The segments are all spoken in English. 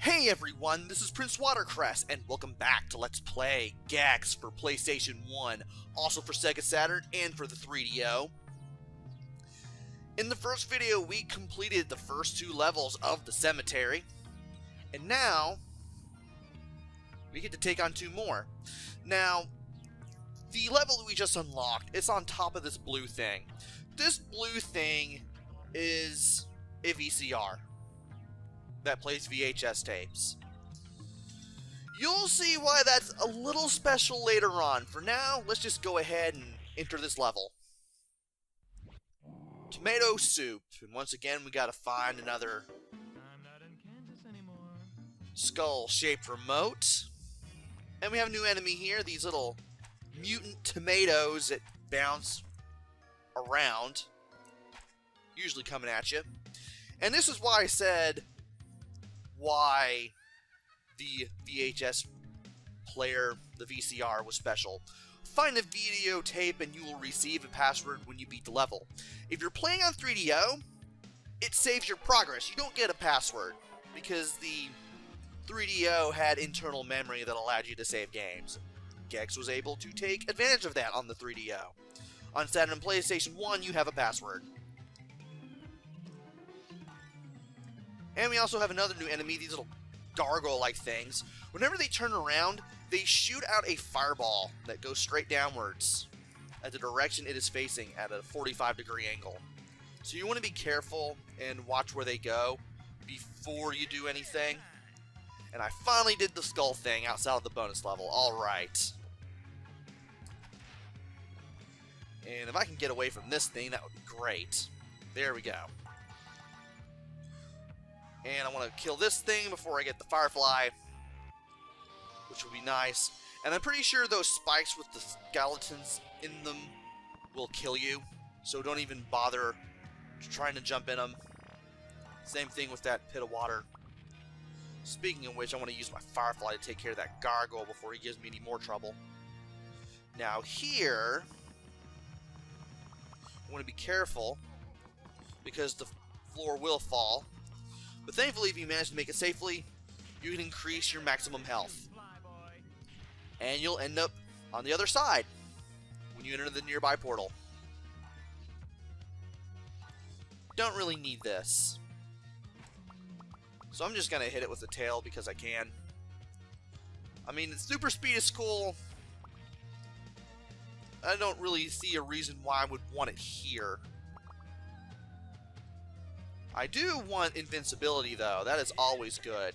Hey everyone, this is PrinceWatercress, and welcome back to Let's Play Gags for PlayStation 1, also for Sega Saturn and for the 3DO. In the first video, we completed the first two levels of the cemetery, and now we get to take on two more. Now, the level that we just unlocked, it's on top of this blue thing. This blue thing is a VCR that plays VHS tapes. You'll see why that's a little special later on. For now, let's just go ahead and enter this level. Tomato soup. And once again, we gotta find another skull-shaped remote. And we have a new enemy here, these little mutant tomatoes that bounce around, usually coming at you. And this is why I said why the VHS player, the VCR, was special. Find a videotape and you will receive a password when you beat the level. If you're playing on 3DO, it saves your progress. You don't get a password because the 3DO had internal memory that allowed you to save games. Gex was able to take advantage of that on the 3DO. On Saturn and PlayStation 1, you have a password. And we also have another new enemy, these little gargoyle-like things. Whenever they turn around, they shoot out a fireball that goes straight downwards at the direction it is facing at a 45-degree angle. So you want to be careful and watch where they go before you do anything. And I finally did the skull thing outside of the bonus level. Alright. And if I can get away from this thing, that would be great. There we go. And I want to kill this thing before I get the Firefly, which would be nice. And I'm pretty sure those spikes with the skeletons in them will kill you, so don't even bother trying to jump in them. Same thing with that pit of water. Speaking of which, I want to use my Firefly to take care of that gargoyle before he gives me any more trouble. Now here, I want to be careful because the floor will fall. But thankfully, if you manage to make it safely, you can increase your maximum health. And you'll end up on the other side when you enter the nearby portal. Don't really need this. So I'm just going to hit it with the tail because I can. I mean, super speed is cool. I don't really see a reason why I would want it here. I do want invincibility, though. That is always good.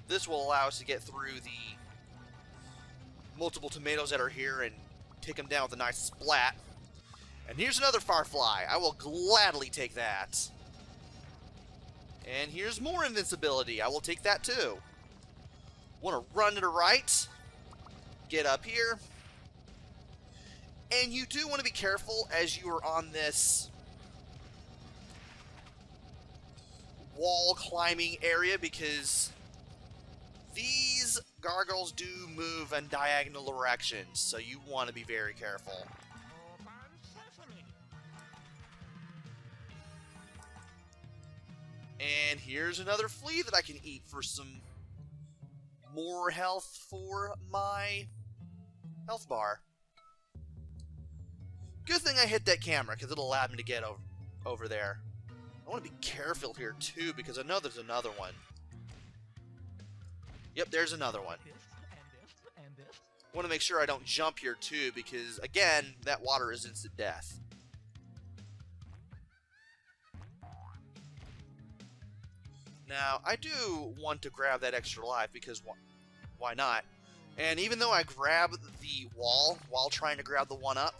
This will allow us to get through the multiple tomatoes that are here and take them down with a nice splat. And here's another Firefly. I will gladly take that. And here's more invincibility. I will take that, too. Want to run to the right. Get up here. And you do want to be careful as you are on this wall climbing area because these gargoyles do move in diagonal directions, so you want to be very careful. And here's another flea that I can eat for some more health for my health bar. Good thing I hit that camera because it'll allow me to get over there. I want to be careful here, too, because I know there's another one. Yep, there's another one. I want to make sure I don't jump here, too, because, again, that water is instant death. Now, I do want to grab that extra life, because why not? And even though I grab the wall while trying to grab the one-up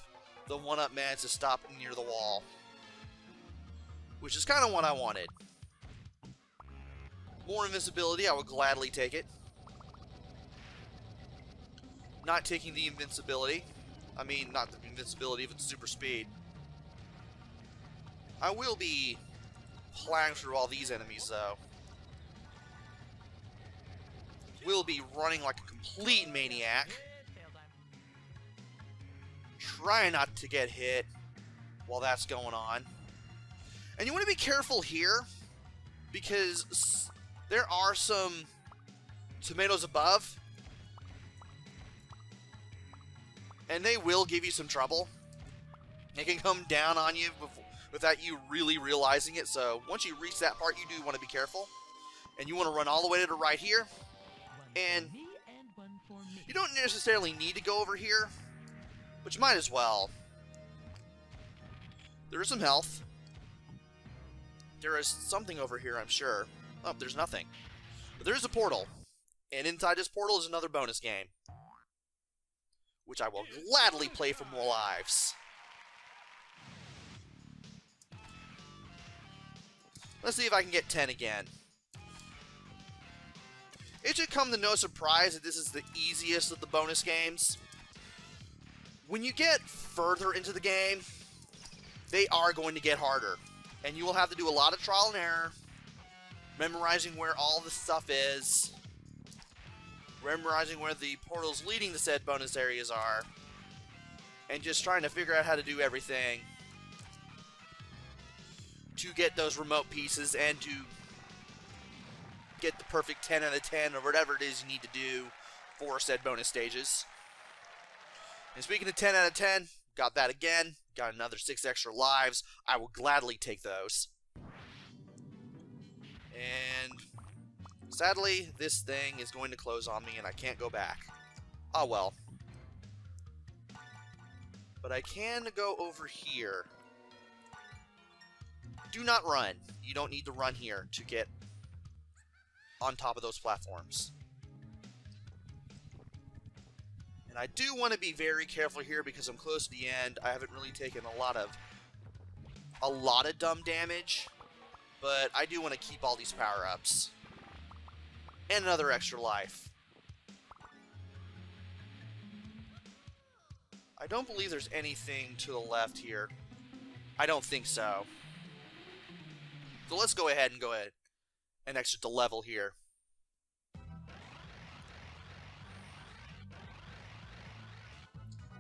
managed to stop near the wall, which is kind of what I wanted. More invincibility, I would gladly take it. Not taking the invincibility. I mean, not the invincibility, but the super speed. I will be plowing through all these enemies, though. Will be running like a complete maniac. Try not to get hit while that's going on. And you want to be careful here because There are some tomatoes above, and they will give you some trouble. They can come down on you without you really realizing it, so once you reach that part, you do want to be careful. And you want to run all the way to the right here, and you don't necessarily need to go over here, but you might as well. There is some health. There is something over here, I'm sure. Oh, there's nothing. But there is a portal, and inside this portal is another bonus game, which I will gladly play for more lives. Let's see if I can get 10 again. It should come to no surprise that this is the easiest of the bonus games. When you get further into the game, they are going to get harder. And you will have to do a lot of trial and error, memorizing where all the stuff is, memorizing where the portals leading to said bonus areas are, and just trying to figure out how to do everything to get those remote pieces and to get the perfect 10 out of 10 or whatever it is you need to do for said bonus stages. And speaking of 10 out of 10, got that again. Got another 6 extra lives. I will gladly take those. And sadly, this thing is going to close on me and I can't go back. Oh well. But I can go over here. Do not run. You don't need to run here to get on top of those platforms. And I do want to be very careful here because I'm close to the end. I haven't really taken a lot of dumb damage, but I do want to keep all these power-ups. And another extra life. I don't believe there's anything to the left here. I don't think so. So let's go ahead and exit the level here.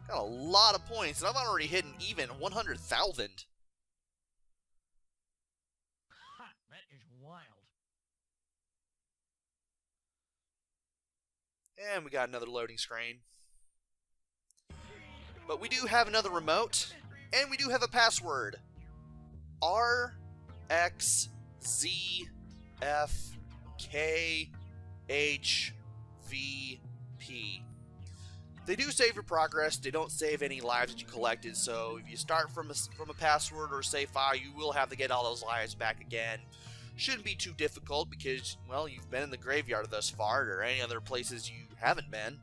Got a lot of points, and I've already hit an even 100,000. That is wild. And we got another loading screen. But we do have another remote, and we do have a password. RXZFKHVP. They do save your progress. They don't save any lives that you collected. So if you start from a password or a save file, you will have to get all those lives back again. Shouldn't be too difficult because, well, you've been in the graveyard thus far, or any other places you haven't been.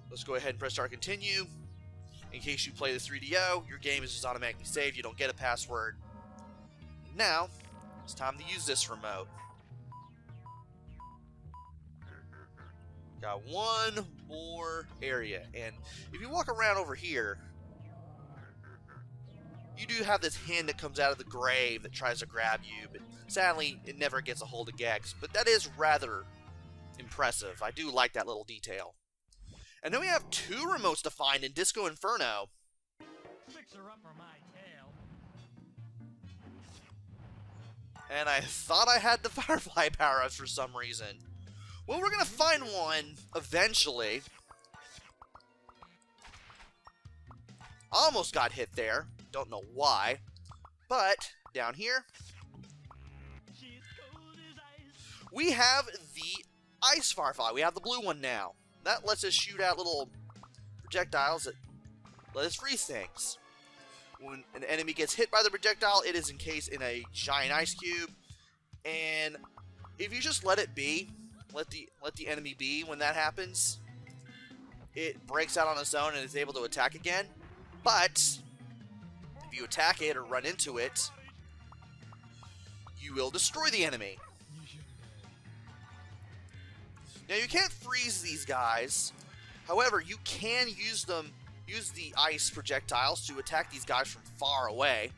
Let's go ahead and press start continue. In case you play the 3DO, your game is just automatically saved. You don't get a password. Now, it's time to use this remote. Got one more area, and if you walk around over here, you do have this hand that comes out of the grave that tries to grab you, but sadly, it never gets a hold of Gex, but that is rather impressive. I do like that little detail. And then we have 2 remotes to find in Disco Inferno. Fix her up for my tail. And I thought I had the Firefly power-ups for some reason. Well, we're going to find one eventually. Almost got hit there. Don't know why. But, down here, we have the Ice Firefly. We have the blue one now. That lets us shoot out little projectiles that let us freeze things. When an enemy gets hit by the projectile, it is encased in a giant ice cube. And if you just let it be, let the enemy be when that happens, it breaks out on its own and is able to attack again. But if you attack it or run into it, you will destroy the enemy. Now you can't freeze these guys. However, you can use the ice projectiles to attack these guys from far away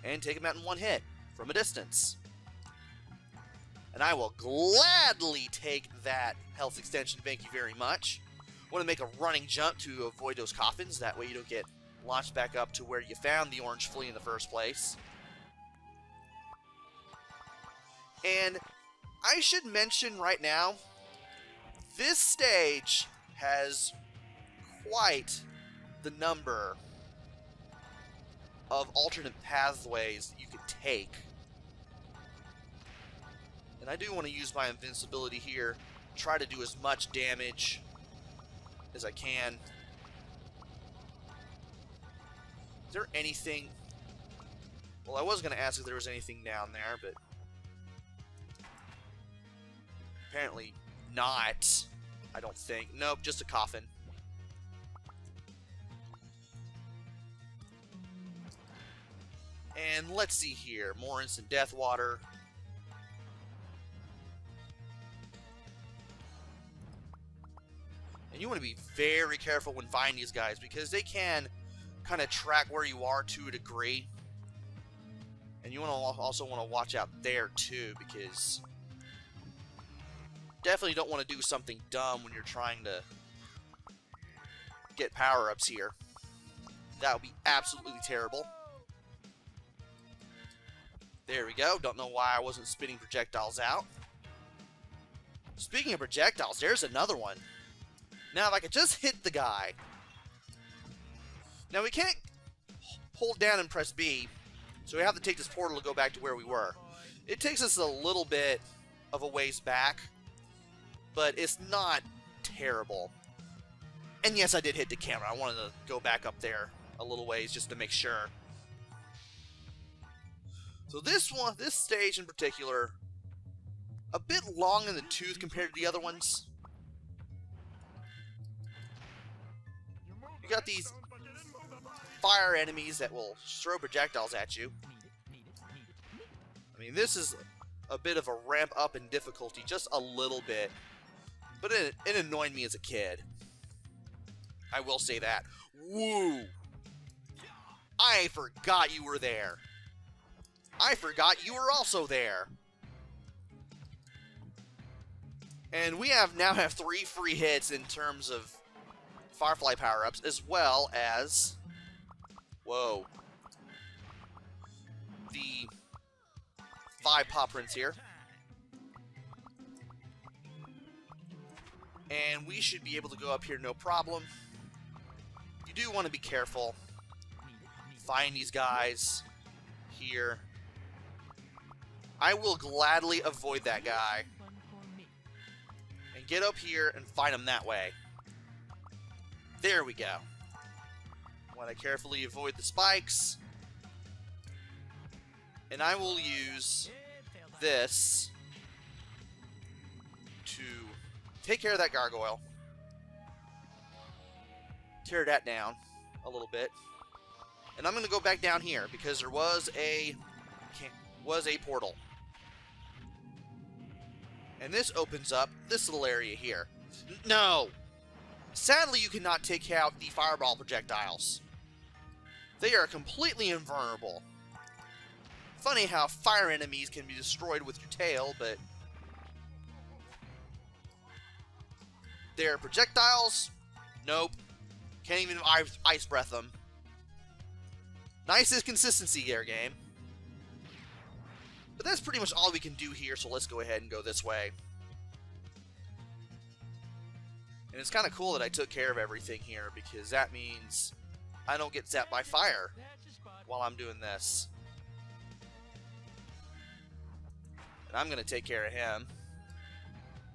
and take them out in one hit from a distance. And I will gladly take that health extension, thank you very much. Want to make a running jump to avoid those coffins, that way you don't get launched back up to where you found the orange flea in the first place. And I should mention right now, this stage has quite the number of alternate pathways you can take. And I do want to use my invincibility here, try to do as much damage as I can. Is there anything? Well, I was going to ask if there was anything down there, but apparently not. I don't think. Nope, just a coffin. And let's see here. More instant death water. And you want to be very careful when finding these guys, because they can kind of track where you are to a degree. And you also want to watch out there too, because definitely don't want to do something dumb when you're trying to get power-ups here. That would be absolutely terrible. There we go. Don't know why I wasn't spitting projectiles out. Speaking of projectiles, there's another one. Now, if I could just hit the guy. Now, we can't hold down and press B, so we have to take this portal to go back to where we were. It takes us a little bit of a ways back, but it's not terrible. And yes, I did hit the camera. I wanted to go back up there a little ways just to make sure. So this stage in particular, a bit long in the tooth compared to the other ones. You got these fire enemies that will throw projectiles at you. I mean, this is a bit of a ramp up in difficulty, just a little bit. But it annoyed me as a kid. I will say that. Woo! I forgot you were there. I forgot you were also there. And we now have 3 free hits in terms of Firefly power-ups, as well as, whoa, the 5 paw prints here. And we should be able to go up here no problem. You do want to be careful. Find these guys here. I will gladly avoid that guy and get up here and find him that way. There we go. Want to carefully avoid the spikes. And I will use this to take care of that gargoyle. Tear that down a little bit. And I'm going to go back down here because there was a portal. And this opens up this little area here. No! Sadly, you cannot take out the fireball projectiles. They are completely invulnerable. Funny how fire enemies can be destroyed with your tail, but their projectiles? Nope. Can't even ice breath them. Nicest consistency here, game. But that's pretty much all we can do here, so let's go ahead and go this way. And it's kind of cool that I took care of everything here, because that means I don't get zapped by fire while I'm doing this. And I'm going to take care of him.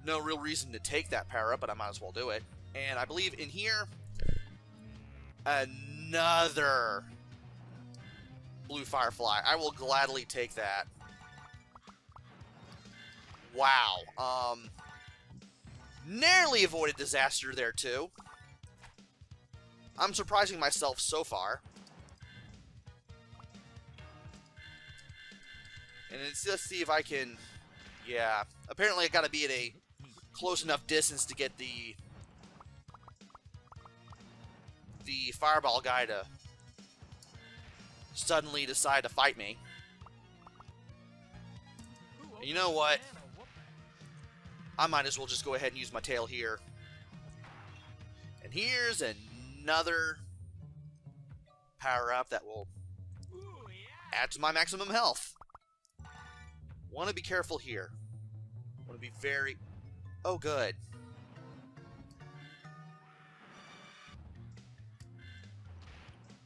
No real reason to take that power up, but I might as well do it. And I believe in here, another blue firefly. I will gladly take that. Wow. Narrowly avoided disaster there, too. I'm surprising myself so far. And let's just see if I can... Yeah. Apparently I gotta be at a close enough distance to get the fireball guy to suddenly decide to fight me. And you know what? I might as well just go ahead and use my tail here. And here's another power-up that will add to my maximum health. Want to be careful here. Want to be very... Oh, good.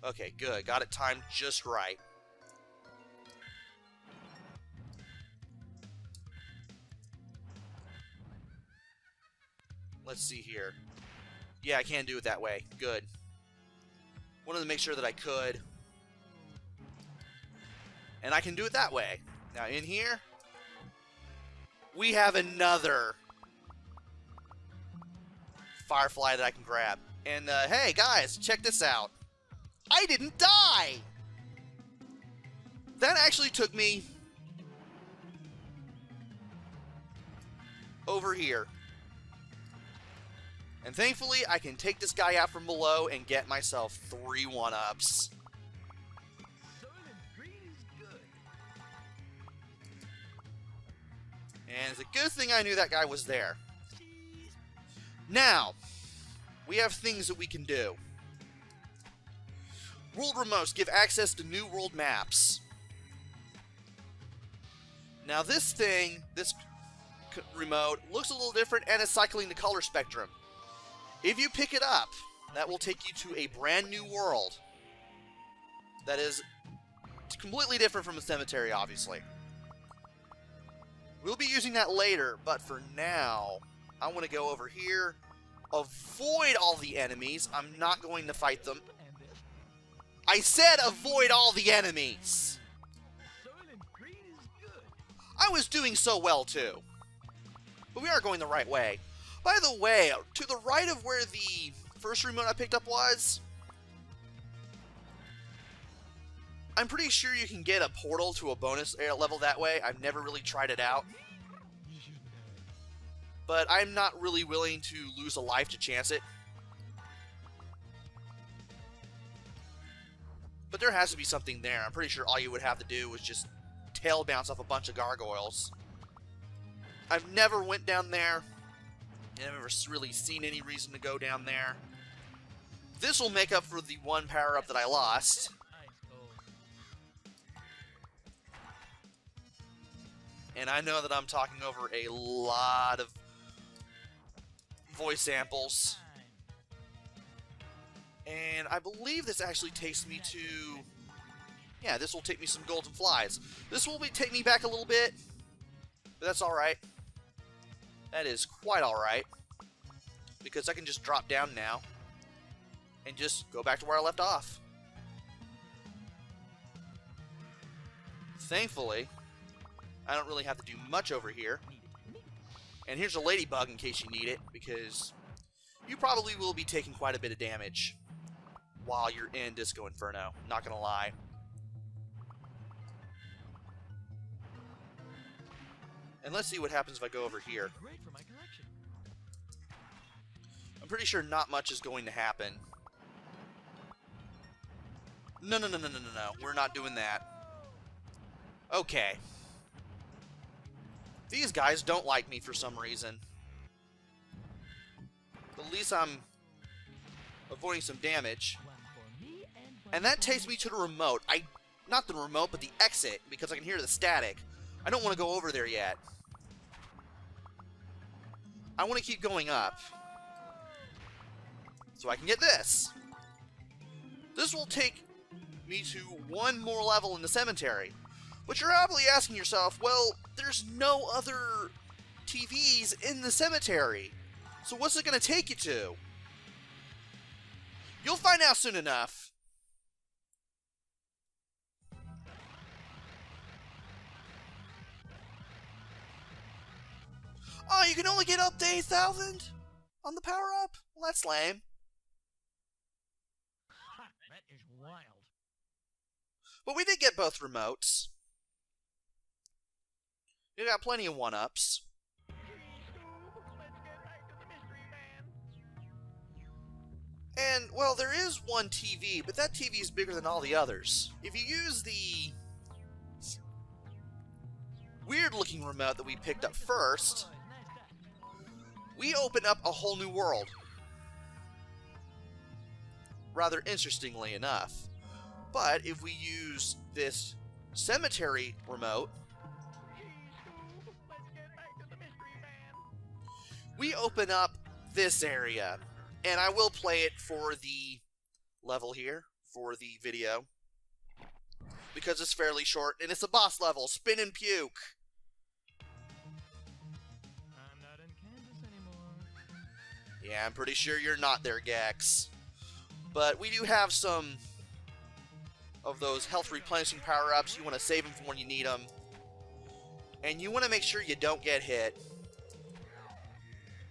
Okay, good. Got it timed just right. Let's see here. Yeah, I can do it that way. Good. Wanted to make sure that I could. And I can do it that way. Now, in here, we have another Firefly that I can grab. And, hey, guys, check this out. I didn't die! That actually took me over here. And thankfully, I can take this guy out from below and get myself 3 1-ups. And it's a good thing I knew that guy was there. Now, we have things that we can do. World remotes give access to new world maps. Now this thing, this remote, looks a little different and is cycling the color spectrum. If you pick it up, that will take you to a brand new world that is completely different from a cemetery, obviously. We'll be using that later, but for now, I want to go over here, avoid all the enemies. I'm not going to fight them. I said avoid all the enemies! I was doing so well, too. But we are going the right way. By the way, to the right of where the first remote I picked up was, I'm pretty sure you can get a portal to a bonus level that way. I've never really tried it out. But I'm not really willing to lose a life to chance it. But there has to be something there. I'm pretty sure all you would have to do was just tail bounce off a bunch of gargoyles. I've never went down there. I've never really seen any reason to go down there. This will make up for the 1 power-up that I lost. And I know that I'm talking over a lot of voice samples. And I believe this actually takes me to... Yeah, this will take me some golden flies. This will take me back a little bit, but that's alright. That is quite alright. Because I can just drop down now and just go back to where I left off. Thankfully, I don't really have to do much over here. And here's a ladybug in case you need it, because you probably will be taking quite a bit of damage while you're in Disco Inferno, not gonna lie. And let's see what happens if I go over here. I'm pretty sure not much is going to happen. No. We're not doing that. Okay. These guys don't like me for some reason. At least I'm avoiding some damage. And that takes me to the remote. Not the remote, but the exit, because I can hear the static. I don't want to go over there yet. I want to keep going up. So I can get this. This will take me to 1 more level in the cemetery. But you're probably asking yourself, well, there's no other TVs in the cemetery. So what's it going to take you to? You'll find out soon enough. Oh, you can only get up to 8,000 on the power-up? Well, that's lame. That is wild. But we did get both remotes. We got plenty of 1-ups. And, well, there is one TV, but that TV is bigger than all the others. If you use the weird-looking remote that we picked up first, we open up a whole new world. Rather interestingly enough. But if we use this cemetery remote, we open up this area. And I will play it for the level here, for the video, because it's fairly short, and it's a boss level, Spin and Puke. I'm not in Kansas anymore. Yeah, I'm pretty sure you're not there, Gex. But we do have some of those health replenishing power-ups. You want to save them for when you need them. And you want to make sure you don't get hit.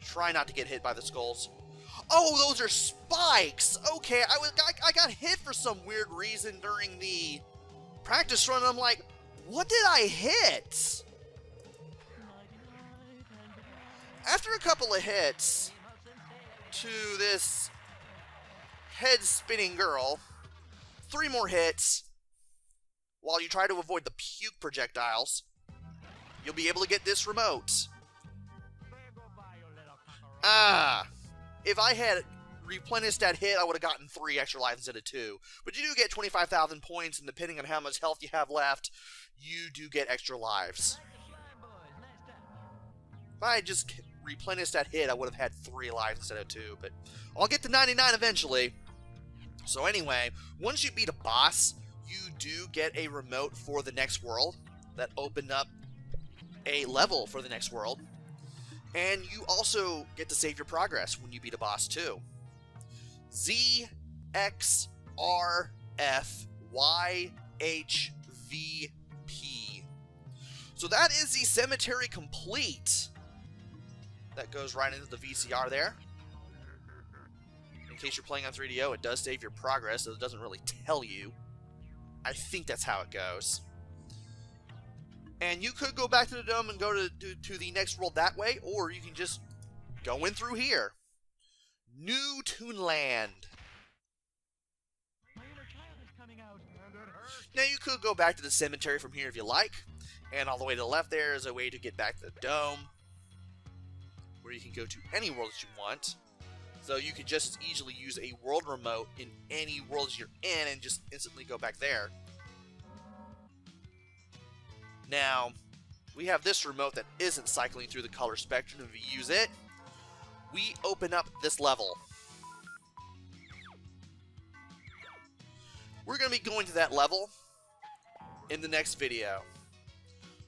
Try not to get hit by the skulls. Oh, those are spikes! Okay, I got hit for some weird reason during the practice run, and I'm like, what did I hit? After a couple of hits to this head-spinning girl, 3 more hits, while you try to avoid the puke projectiles, you'll be able to get this remote. If I had replenished that hit, I would have gotten 3 extra lives instead of 2. But you do get 25,000 points, and depending on how much health you have left, you do get extra lives. If I had just replenished that hit, I would have had 3 lives instead of 2. But I'll get to 99 eventually. So anyway, once you beat a boss, you do get a remote for the next world that opened up a level for the next world. And you also get to save your progress when you beat a boss too. Z, X, R, F, Y, H, V, P. So that is the cemetery complete. That goes right into the VCR there. In case you're playing on 3DO, it does save your progress, so it doesn't really tell you. I think that's how it goes. And you could go back to the dome and go to the next world that way, or you can just go in through here. New Toonland. My inner child is coming out, and it hurts. Now you could go back to the cemetery from here if you like, and all the way to the left there is a way to get back to the dome, where you can go to any world that you want. So you could just as easily use a world remote in any world you're in and just instantly go back there. Now, we have this remote that isn't cycling through the color spectrum. If you use it, we open up this level. We're going to be going to that level in the next video.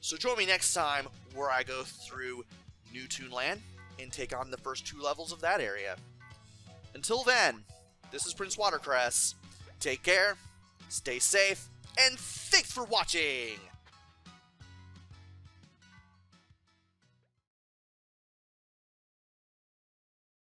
So join me next time where I go through New Toonland and take on the first 2 levels of that area. Until then, this is PrinceWatercress. Take care, stay safe, and thanks for watching!